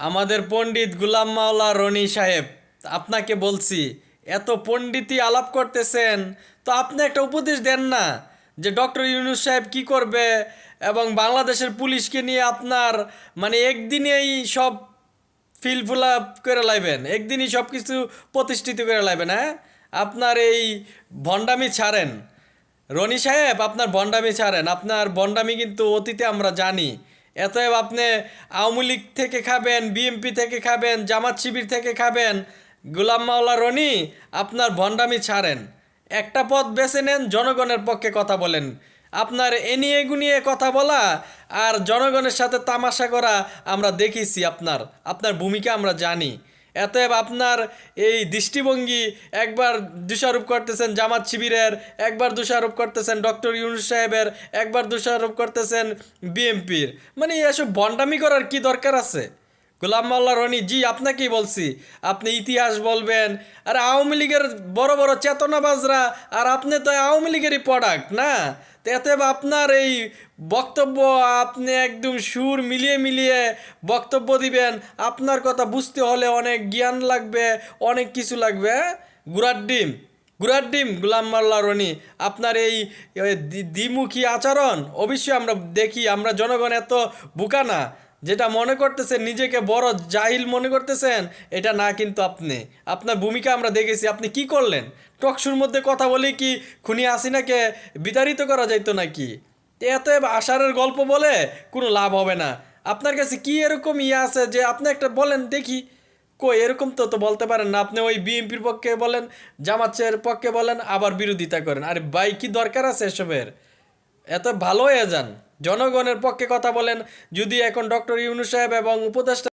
আমাদের পণ্ডিত গুলাম মাওলা রনি সাহেব, আপনাকে বলছি, এত পণ্ডিতই আলাপ করতেছেন, তো আপনি একটা উপদেশ দেন না যে ডক্টর ইউনূস সাহেব কি করবে এবং বাংলাদেশের পুলিশকে নিয়ে আপনার মানে একদিনেই সব ফিল আপ করে লাইবেন, একদিনই সব কিছু প্রতিষ্ঠিত করে লাইবেন। হ্যাঁ, আপনার এই ভণ্ডামি ছাড়েন রনি সাহেব, আপনার ভণ্ডামি ছাড়েন। আপনার ভণ্ডামি কিন্তু অতীতে আমরা জানি। এতএব আপনি আওয়ামী লীগ থেকে খাবেন, বিএমপি থেকে খাবেন, জামাত শিবির থেকে খাবেন, গোলাম মাওলা রনি, আপনার ভণ্ডামি ছাড়েন। একটা পথ বেছে নেন, জনগণের পক্ষে কথা বলেন। আপনার এ নিয়ে এগুনিয়ে কথা বলা আর জনগণের সাথে তামাশা করা আমরা দেখেছি। আপনার ভূমিকা আমরা জানি। এতএব আপনার এই দৃষ্টিভঙ্গি, একবার দোষারোপ করতেছেন জামাত শিবিরের, একবার দোষারোপ করতেছেন ডক্টর ইউনূস সাহেবের, একবার দোষারোপ করতেছেন বিএমপির। মানে এসব ভণ্ডামি করার কি দরকার আছে? গোলাম মোল্লা রনি জি, আপনাকেই বলছি, আপনি ইতিহাস বলবেন। আর আওয়ামী লীগের বড় বড় চেতনাবাজরা, আর আপনি তো আওয়ামী লীগেরই প্রোডাক্ট না। তো এতএব আপনার এই বক্তব্য, আপনি একদম সুর মিলিয়ে মিলিয়ে বক্তব্য দিবেন। আপনার কথা বুঝতে হলে অনেক জ্ঞান লাগবে, অনেক কিছু লাগবে। হ্যাঁ? গুড়ার ডিম, গুড়ার ডিম গোলাম মোল্লা রনি, আপনার এই দ্বিমুখী আচরণ অবশ্যই আমরা দেখি। আমরা জনগণ এত বোকা না, যেটা মনে করতেছেন নিজেকে বড় জাহিল মনে করতেছেন, এটা না। কিন্তু আপনার ভূমিকা আমরা দেখেছি। আপনি কি করলেন? টকশুর মধ্যে কথা বলে কি খুনি হাসিনাকে বিতাড়িত করা যাইতো নাকি? এত আষাঢ়ের গল্প বলে কোনো লাভ হবে না। আপনার কাছে কি এরকম আছে যে আপনি একটা বলেন দেখি? কই, এরকম তো বলতে পারেন না। আপনি ওই বিএনপির পক্ষে বলেন, জামাতের পক্ষে বলেন, আবার বিরোধিতা করেন। আরে ভাই, কি দরকার আছে এসবের? এত ভালো হয়ে যান, জনগণের পক্ষে কথা বলেন। যদি এখন ডক্টর ইউনূস সাহেব এবং উপদেষ্টা